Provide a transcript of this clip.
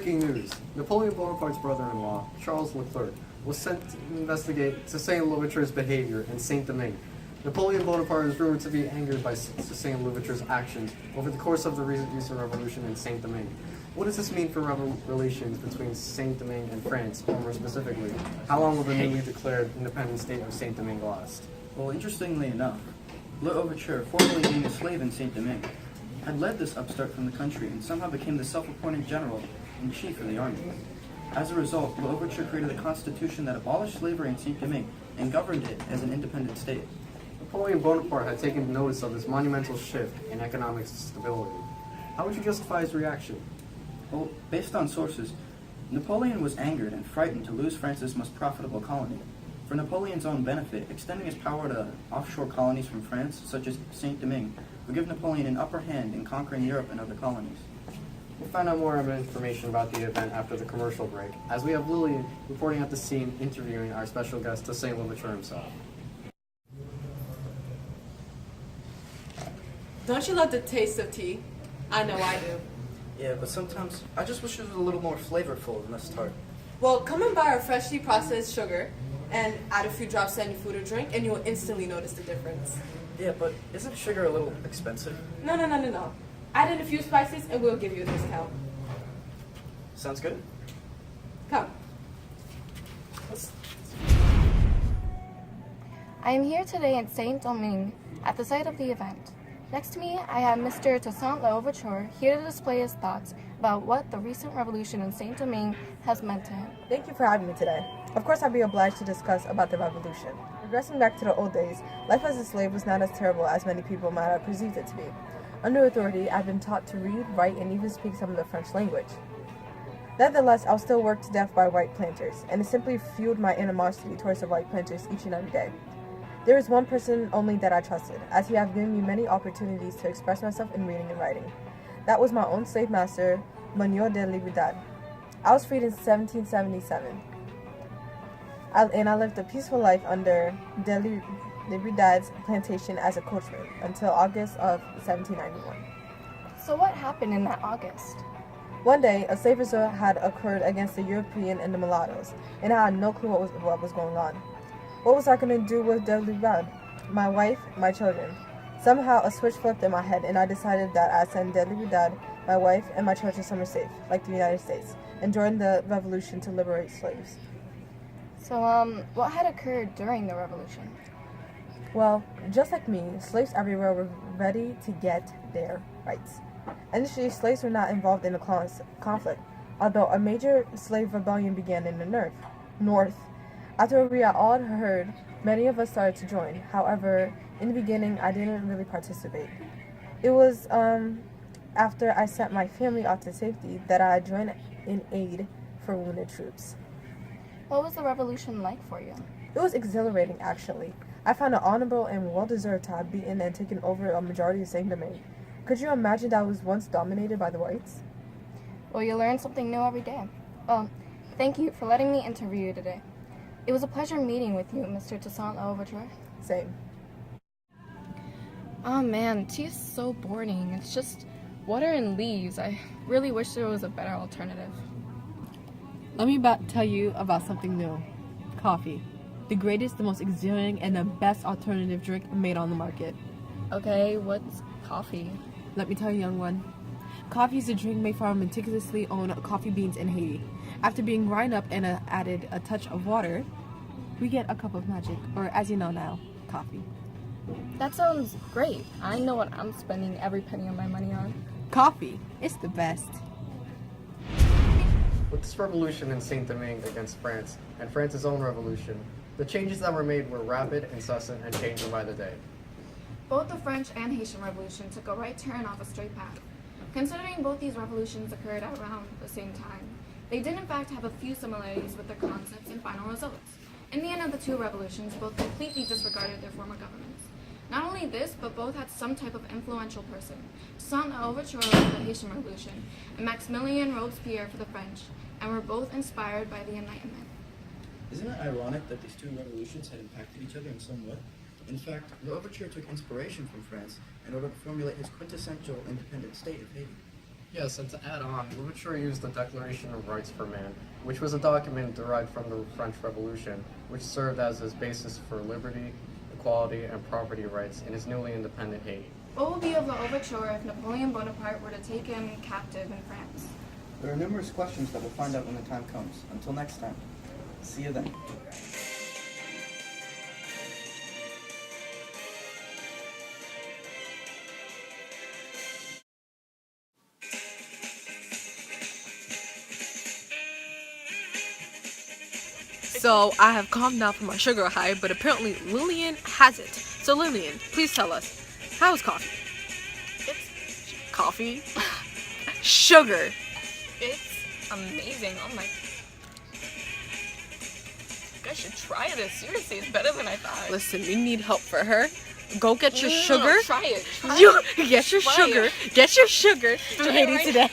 Breaking news. Napoleon Bonaparte's brother-in-law, Charles Leclerc, was sent to investigate Toussaint Louverture's behavior in Saint-Domingue. Napoleon Bonaparte is rumored to be angered by Toussaint Louverture's actions over the course of the recent revolution in Saint-Domingue. What does this mean for relations between Saint-Domingue and France, or more specifically, how long will the newly declared independent state of Saint-Domingue last? Well, interestingly enough, Louverture, formerly being a slave in Saint-Domingue, had led this upstart from the country and somehow became the self-appointed general-in-chief of the army. As a result, Louverture created a constitution that abolished slavery in Saint-Domingue and governed it as an independent state. Napoleon Bonaparte had taken notice of this monumental shift in economic stability. How would you justify his reaction? Well, based on sources, Napoleon was angered and frightened to lose France's most profitable colony. For Napoleon's own benefit, extending his power to offshore colonies from France, such as Saint-Domingue, would give Napoleon an upper hand in conquering Europe and other colonies. We'll find out more information about the event after the commercial break, as we have Lily reporting at the scene interviewing our special guest, Toussaint Louverture himself. Don't you love the taste of tea? I know I do. Yeah, but sometimes I just wish it was a little more flavorful and less tart. Well, come and buy our freshly processed sugar and add a few drops to any food or drink, and you'll instantly notice the difference. Yeah, but isn't sugar a little expensive? No. Add in a few spices, and we'll give you a discount. Sounds good. Come. I am here today in Saint-Domingue at the site of the event. Next to me, I have Mr. Toussaint Louverture here to display his thoughts about what the recent revolution in Saint-Domingue has meant to him. Thank you for having me today. Of course, I'd be obliged to discuss about the revolution. Regressing back to the old days, life as a slave was not as terrible as many people might have perceived it to be. Under authority, I've been taught to read, write, and even speak some of the French language. Nevertheless, I was still worked to death by white planters, and it simply fueled my animosity towards the white planters each and every day. There is one person only that I trusted, as he had given me many opportunities to express myself in reading and writing. That was my own slave master, Monsieur de Libertad. I was freed in 1777, and I lived a peaceful life under de Libertad's plantation as a coachman until August of 1791. So what happened in that August? One day, a slave resort had occurred against the European and the mulattoes, and I had no clue what was going on. What was I going to do with de Libertad? My wife, my children. Somehow a switch flipped in my head, and I decided that I'd send de Libertad, my wife, and my children somewhere safe, like the United States, and join the revolution to liberate slaves. So, what had occurred during the revolution? Well, just like me, slaves everywhere were ready to get their rights. Initially, slaves were not involved in the conflict, although a major slave rebellion began in the north. After we had all heard, many of us started to join. However, in the beginning, I didn't really participate. It was after I sent my family off to safety that I joined in aid for wounded troops. What was the revolution like for you? It was exhilarating, actually. I found it honorable and well-deserved to have beaten and taken over a majority of Saint-Domingue. Could you imagine that was once dominated by the whites? Well, you learn something new every day. Well, thank you for letting me interview you today. It was a pleasure meeting with you, Mr. Toussaint Louverture. Same. Oh man, tea is so boring. It's just water and leaves. I really wish there was a better alternative. Let me tell you about something new. Coffee. The greatest, the most exhilarating, and the best alternative drink made on the market. Okay, what's coffee? Let me tell you, young one. Coffee is a drink made from meticulously owned coffee beans in Haiti. After being ground up and added a touch of water, we get a cup of magic, or as you know now, coffee. That sounds great. I know what I'm spending every penny of my money on. Coffee. It's the best. With this revolution in Saint-Domingue against France, and France's own revolution, the changes that were made were rapid, incessant, and changing by the day. Both the French and Haitian Revolution took a right turn off a straight path. Considering both these revolutions occurred at around the same time, they did in fact have a few similarities with their concepts and final results. In the end of the two revolutions, both completely disregarded their former governments. Not only this, but both had some type of influential person, Toussaint Louverture for the Haitian Revolution, and Maximilien Robespierre for the French, and were both inspired by the Enlightenment. Isn't it ironic that these two revolutions had impacted each other in some way? In fact, Louverture took inspiration from France in order to formulate his quintessential independent state of Haiti. Yes, and to add on, Louverture used the Declaration of Rights for Man, which was a document derived from the French Revolution, which served as his basis for liberty, equality, and property rights in his newly independent Haiti. What will be of the overture if Napoleon Bonaparte were to take him captive in France? There are numerous questions that we'll find out when the time comes. Until next time, see you then. So I have calmed down from my sugar high, but apparently Lillian hasn't. So Lillian, please tell us, how is coffee? It's Coffee? Sugar. it's amazing. Oh my! You guys should try this. Seriously, it's better than I thought. Listen, we need help for her. Go get your sugar. Try it. Try You it. get your Try sugar. it. Get your sugar to Do it Haiti right today.